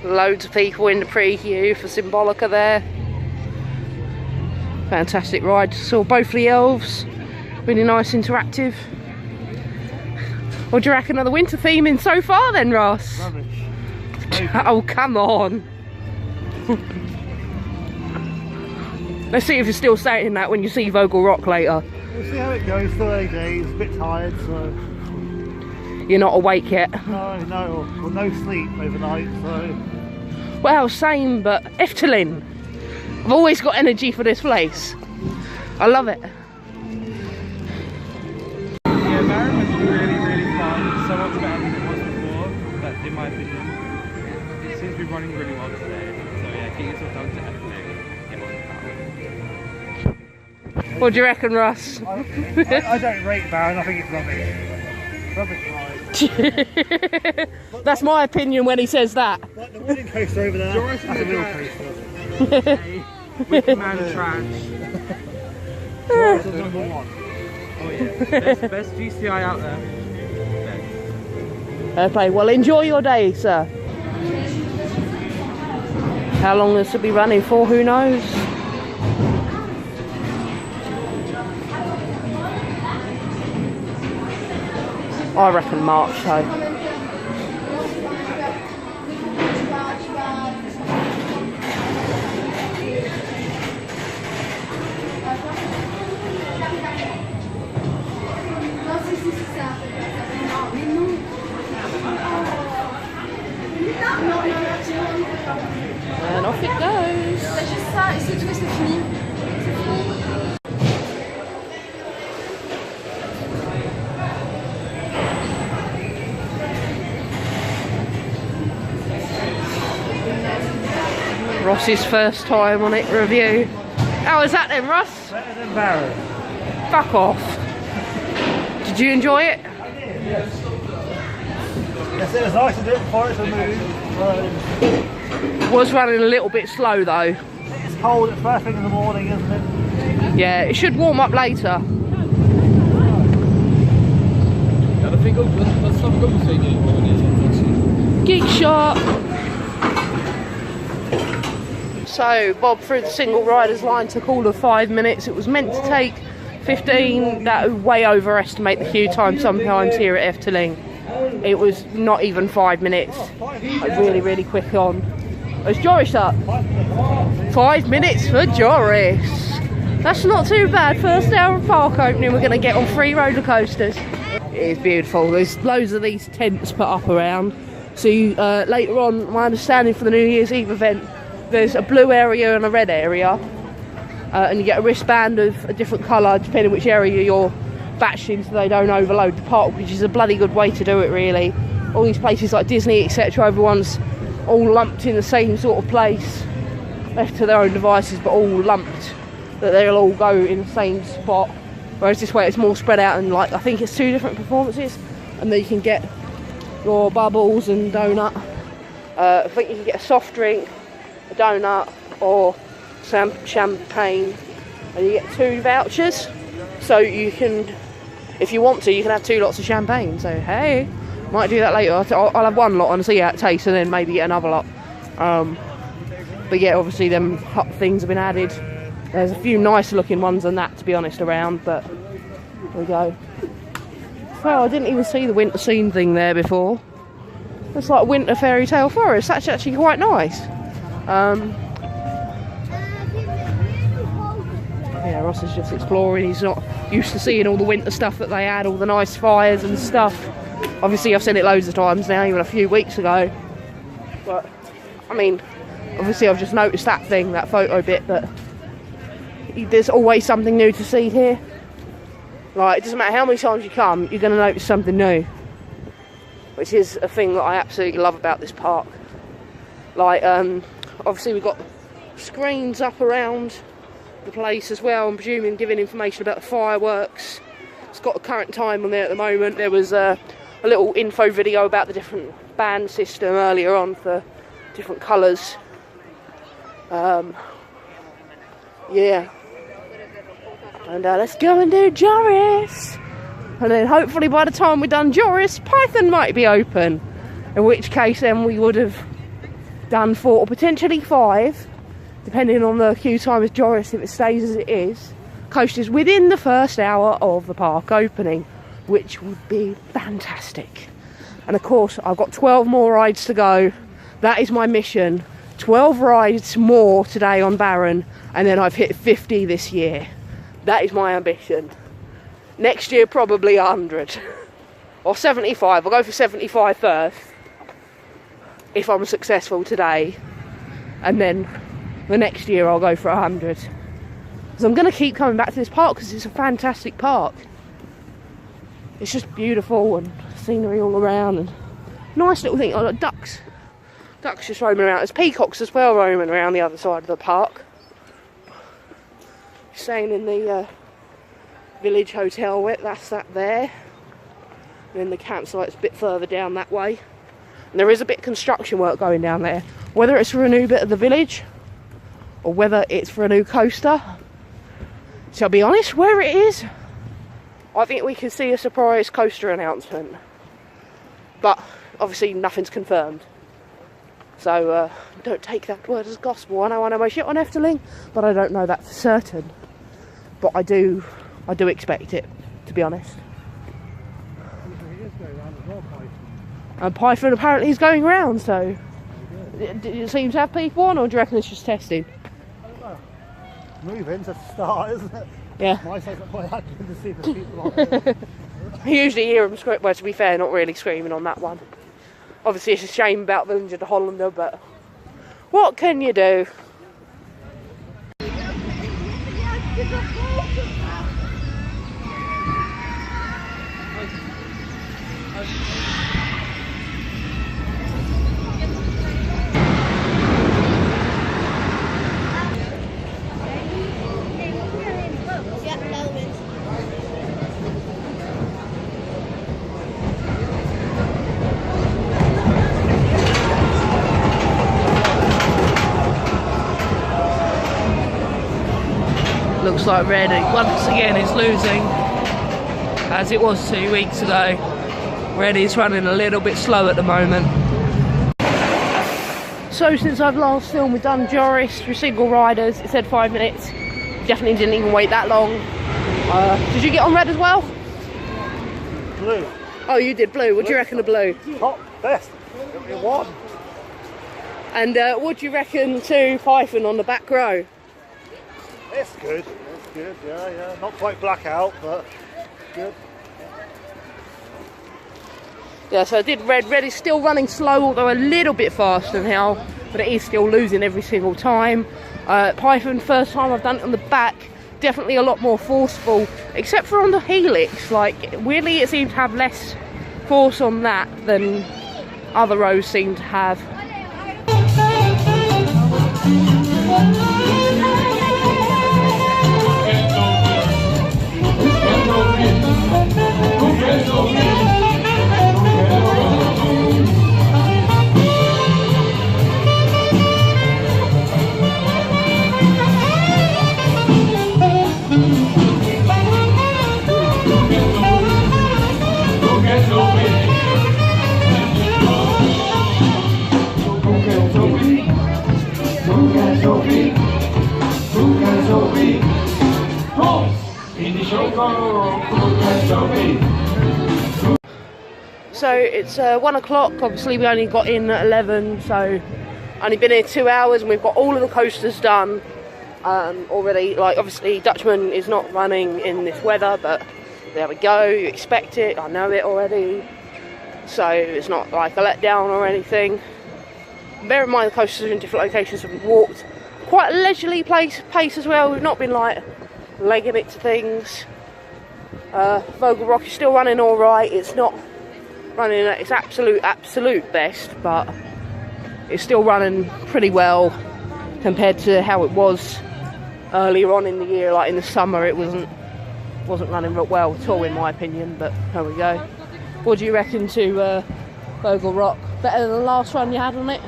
Loads of people in the pre-queue for Symbolica there. Fantastic ride. Saw both the elves. Really nice, interactive. What do you reckon of the winter theming so far then, Ross? Rubbish. Oh, come on. Let's see if you're still saying that when you see Vogel Rock later. We'll see how it goes. 30 days, a bit tired, so... You're not awake yet? No, well, no sleep overnight, so... Well, same, but Efteling. I've always got energy for this place. I love it. Yeah, Baron was really, really fun. So much better than it was before, but in my opinion, it seems to be running really well today. So yeah, get yourself down to Efteling. It wasn't bad. What do you reckon, Russ? I don't rate Baron, I think it's rubbish. Rubbish ride. That's my opinion when he says that. Like the wooden coaster over there, that's a real coaster. Wicked Man trash. That's number 1. Oh yeah, best GCI out there. Okay, well enjoy your day, sir. How long this will be running for, who knows? I reckon March though. And off it goes. C'est juste ça, et c'est tout, et c'est fini. C'est fini. Ross's first time on it review. How was that then, Ross? Better than Baron. Fuck off. Did you enjoy it? I did, yes. Yes, it was nice to do it before it's removed. Was running a little bit slow though. It's cold, it's first thing in the morning, isn't it? Yeah, it should warm up later. Geek shot. So Bob through the single riders line took all of 5 minutes. It was meant to take 15. That would way overestimate the queue time sometimes here at Efteling. It was not even 5 minutes. Like really quick on. Is Joris up? 5 minutes for Joris. That's not too bad. First hour of park opening, we're going to get on 3 roller coasters. It is beautiful. There's loads of these tents put up around. So you, later on, my understanding for the New Year's Eve event, there's a blue area and a red area. And you get a wristband of a different colour depending which area you're batched in, so they don't overload the park, which is a bloody good way to do it really. All these places like Disney, etc., everyone's all lumped in the same sort of place, left to their own devices, but all lumped, that they'll all go in the same spot. Whereas this way it's more spread out, and like I think it's 2 different performances, and then you can get your bubbles and donut. I think you can get a soft drink, a donut, or some champagne, and you get 2 vouchers. So you can, if you want to, you can have 2 lots of champagne. So hey, might do that later. I'll have 1 lot and see how it tastes, and then maybe get another lot. But yeah, obviously them hot things have been added. There's a few nicer looking ones than that, to be honest, around, but there we go. Oh, I didn't even see the winter scene thing there before. It's like a winter fairy tale forest. That's actually quite nice. Yeah, Ross is just exploring. He's not used to seeing all the winter stuff that they add, all the nice fires and stuff. Obviously, I've seen it loads of times now, even a few weeks ago. But, I mean, obviously I've just noticed that thing, that photo bit, but there's always something new to see here. Like, it doesn't matter how many times you come, you're going to notice something new. Which is a thing that I absolutely love about this park. Like, obviously we've got screens up around the place as well, I'm presuming giving information about the fireworks. It's got a current time on there at the moment. There was a little info video about the different band system earlier on for different colours. Yeah. And let's go and do Joris. And then hopefully by the time we're done Joris, Python might be open. In which case then we would have done 4 or potentially 5, depending on the queue time with Joris if it stays as it is, coasters within the first hour of the park opening, which would be fantastic. And of course I've got 12 more rides to go. That is my mission. 12 rides more today on Baron, and then I've hit 50 this year. That is my ambition. Next year probably 100 or 75. I'll go for 75 first if I'm successful today, and then the next year I'll go for 100. So I'm going to keep coming back to this park because it's a fantastic park. It's just beautiful and scenery all around, and nice little thing. Like ducks just roaming around. There's peacocks as well roaming around the other side of the park. Staying in the village hotel, that's that there. And then the campsite's a bit further down that way. And there is a bit of construction work going down there. Whether it's for a new bit of the village or whether it's for a new coaster, to be honest, where it is, I think we could see a surprise coaster announcement. But obviously nothing's confirmed. So don't take that word as gospel. I know my shit on Efteling, but I don't know that for certain. But I do expect it, to be honest. And Python apparently is going round, so do you seem to have people on, or do you reckon it's just testing? Moving's a start, isn't it? Yeah. My side's not quite happy to see the people on it. I usually hear them scream. Well, to be fair, not really screaming on that one. Obviously, it's a shame about Village of the Hollander, but what can you do? Looks like Red once again is losing, as it was 2 weeks ago. Red is running a little bit slow at the moment. So since I've last filmed, we've done Joris for single riders. It said 5 minutes. Definitely didn't even wait that long. Did you get on Red as well? Blue. Oh, you did blue. What do you reckon of blue? Top best. It won. And what do you reckon to Python on the back row? It's good. It's good. Yeah. Not quite blackout, but good. Yeah, so I did Red. Red is still running slow, although a little bit faster now, but it is still losing every single time. Python, first time I've done it on the back, definitely a lot more forceful, except for on the helix. Like, weirdly, it seemed to have less force on that than other rows seem to have. So it's 1 o'clock. Obviously we only got in at 11, so only been here 2 hours, and we've got all of the coasters done already. Like, obviously Dutchman is not running in this weather, but there we go. You expect it. I know it already, so it's not like a letdown or anything. Bear in mind the coasters are in different locations, so we've walked quite a leisurely pace as well. We've not been like legging it to things. Vogel Rock is still running all right. It's not running at its absolute best, but it's still running pretty well compared to how it was earlier on in the year. Like in the summer, it wasn't running well at all, in my opinion. But there we go. What do you reckon to Vogel Rock? Better than the last run you had on it?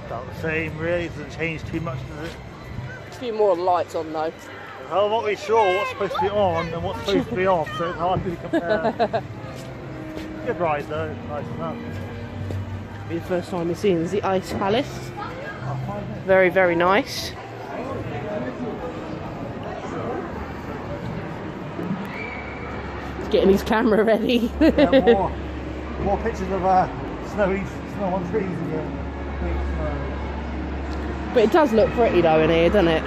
About the same, really. It doesn't change too much, does it? A few more lights on though. Well, I'm not really sure what's supposed to be on and what's supposed to be off, so it's hard to compare. Good ride though, nice enough. Be the first time we've seen the Ice Palace. Very, very nice. He's getting his camera ready. Yeah, more pictures of snow on trees again. But it does look pretty though in here, doesn't it?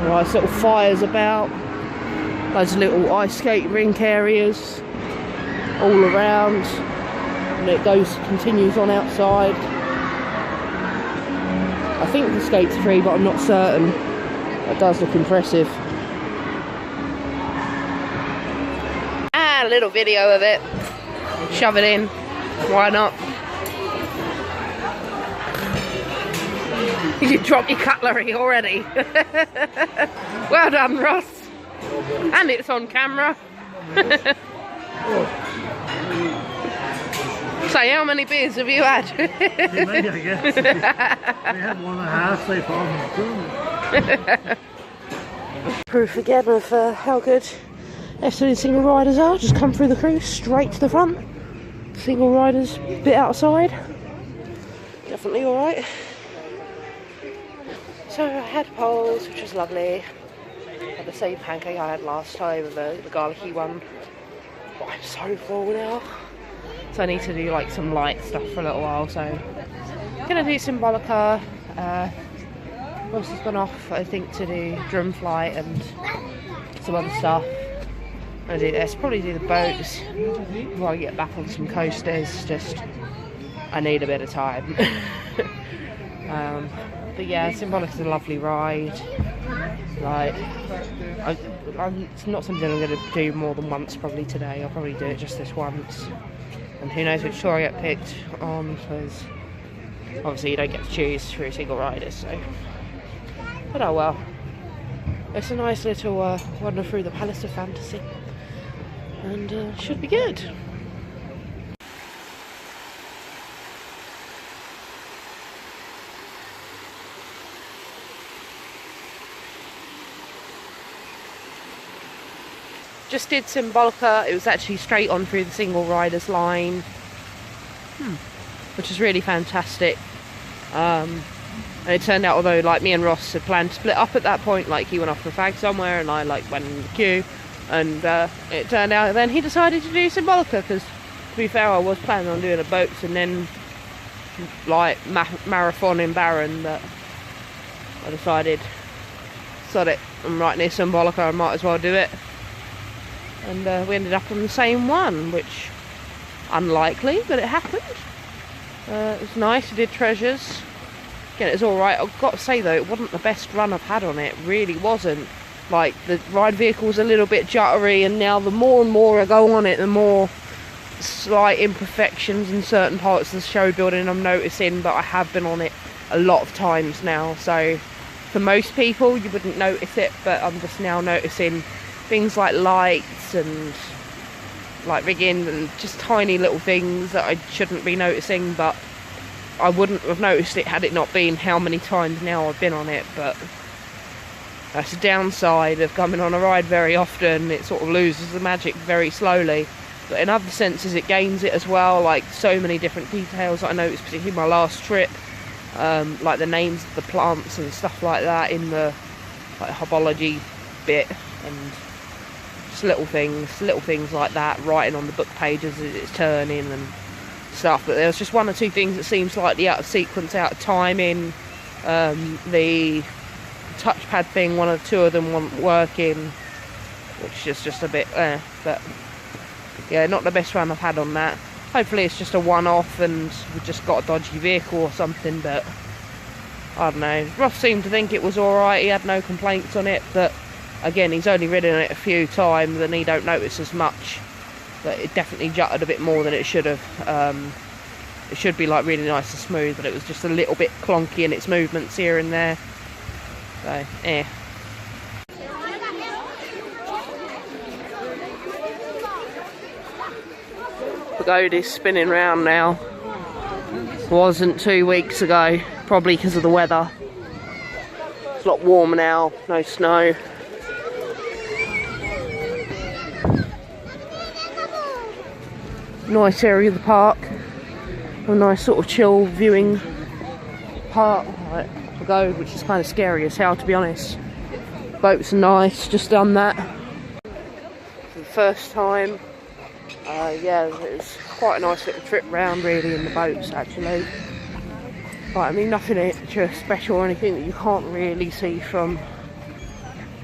Nice little fires about. Those little ice skate rink areas all around. And it continues on outside. I think the skate's free, but I'm not certain. That does look impressive. A little video of it. Shove it in. Why not? You dropped your cutlery already. Well done, Ross. And it's on camera. So, how many beers have you had? Maybe, I guess. We had 1.5 so far. Proof again of how good Efteling single riders are. Just come through the cruise straight to the front. Single riders a bit outside. Definitely alright. So I had poles, which was lovely. Had the same pancake I had last time, the garlicky one. But I'm so full now. So I need to do like some light stuff for a little while. So I'm gonna do Symbolica. Ross has gone off, I think, to do drum flight and some other stuff. I'm gonna do this, probably do the boats before I get back on some coasters. Just, I need a bit of time. But yeah, Symbolica's a lovely ride. Like, it's not something I'm going to do more than once probably today. I'll probably do it just this once. And who knows which tour I get picked on, because obviously you don't get to choose through single riders, so. But oh well. It's a nice little wander through the Palace of Fantasy. And should be good. Just did Symbolica. It was actually straight on through the single riders line, which is really fantastic. And it turned out, although like me and Ross had planned to split up at that point, like he went off for a fag somewhere and I like went in the queue, and it turned out then he decided to do Symbolica, because to be fair I was planning on doing a boats and then like marathon in Barron, but I decided, sod it, I'm right near Symbolica, I might as well do it. And we ended up on the same one, which, unlikely, but it happened. It was nice, we did treasures. Again, it was alright. I've got to say though, it wasn't the best run I've had on it, really wasn't. Like, the ride vehicle was a little bit juttery, and now the more and more I go on it, the more slight imperfections in certain parts of the show building I'm noticing, but I have been on it a lot of times now, so for most people you wouldn't notice it, but I'm just now noticing things like lights and like rigging and just tiny little things that I shouldn't be noticing, but I wouldn't have noticed it had it not been how many times now I've been on it. But that's the downside of coming on a ride very often. It sort of loses the magic very slowly, but in other senses it gains it as well, like so many different details that I noticed, particularly my last trip, like the names of the plants and stuff like that in the like herbology bit, and little things like that, writing on the book pages as it's turning and stuff. But there was just one or two things that seemed slightly out of sequence, out of timing. The touchpad thing, one or two of them weren't working, which is just a bit but yeah, not the best run I've had on that. Hopefully it's just a one-off and we just got a dodgy vehicle or something, but I don't know. Ross seemed to think it was alright, he had no complaints on it, but again, he's only ridden it a few times and he don't notice as much. But it definitely jutted a bit more than it should have. It should be like really nice and smooth, but it was just a little bit clunky in its movements here and there. So, Pagoda's spinning round now. Wasn't 2 weeks ago, probably because of the weather. It's a lot warmer now, no snow. nice area of the park. A nice sort of chill viewing part. Right, I'll go, which is kind of scary as hell, to be honest. Boats are nice, just done that. For the first time. Yeah, it was quite a nice little trip round really in the boats actually. But I mean nothing extra special or anything that you can't really see from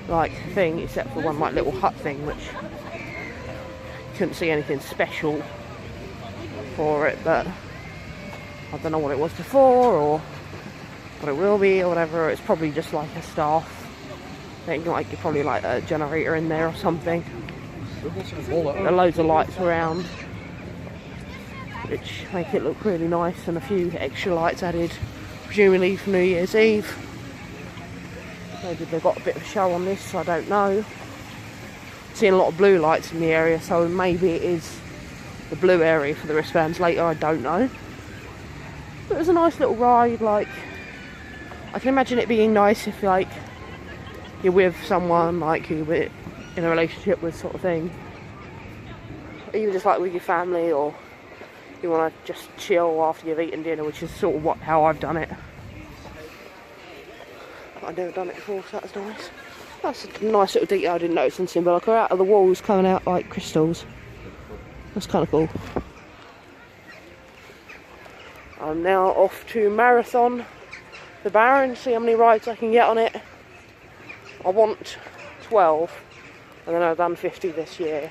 like thing, except for one like little hut thing which you couldn't see anything special for it, but I don't know what it was before or what it will be or whatever. It's probably just like a staff thing, like you're probably like a generator in there or something. There are loads of lights around which make it look really nice, and a few extra lights added presumably for New Year's Eve. Maybe they've got a bit of a show on this, I don't know. Seeing a lot of blue lights in the area, so maybe it is the blue area for the wristbands later, I don't know. But it was a nice little ride. Like, I can imagine it being nice if like you're with someone like who you're in a relationship with, sort of thing. Even just like with your family, or you want to just chill after you've eaten dinner, which is sort of how I've done it. I've never done it before, so that's nice. That's a nice little detail I didn't notice in Symbolica. Out of the walls coming out like crystals. That's kind of cool. I'm now off to Marathon the Baron, see how many rides I can get on it. I want 12, and then I've done 50 this year.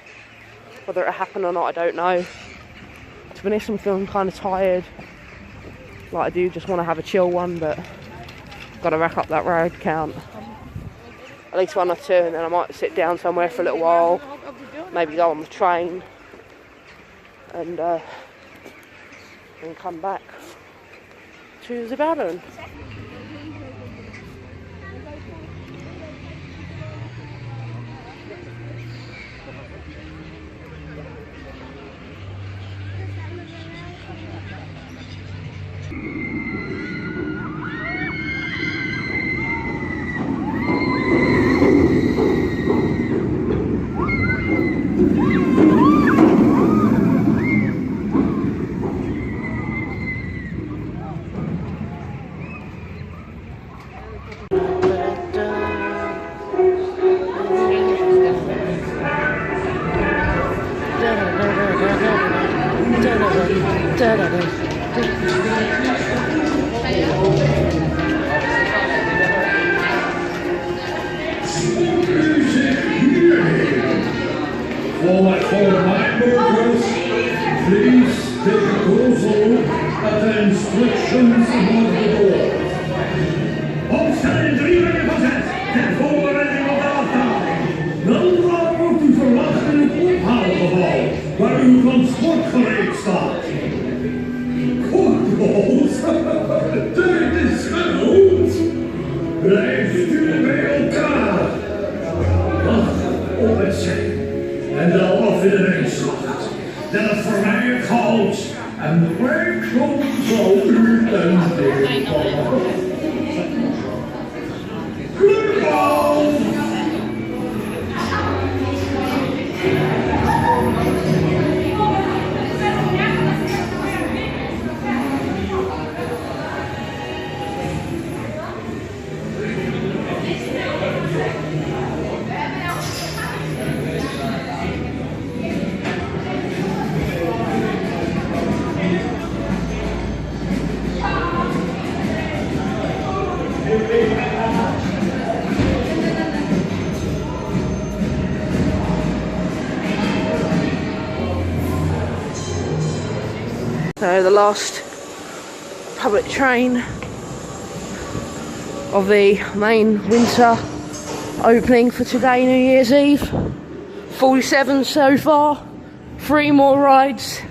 Whether it'll happen or not, I don't know. To be honest, I'm feeling kind of tired. Like, I do just want to have a chill one, but got to rack up that ride count. At least 1 or 2, and then I might sit down somewhere for a little while. Maybe go on the train. And come back to the Baron. For my burgers, please take a closer look at the instructions above the door. Omstellen driver gezet, ten voorbereiding op de afdaling. Weldra wordt u verwacht in het ophaalgebouw, waar uw transport gereed staat. Kortbos, tijd is genoeg. Blijft u bij elkaar. Wacht op het zijn. En de afwinningsmacht, dat het voor mij het goud en de rijkdom zal u ten deel vallen. Glückwunsch! So the last public train of the main winter opening for today, New Year's Eve. 47 so far, 3 more rides,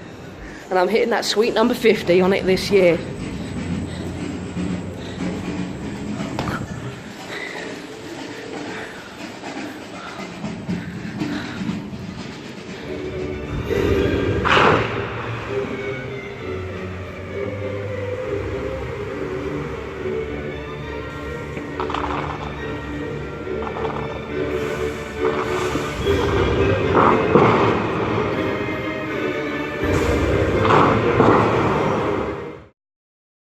and I'm hitting that sweet number 50 on it this year.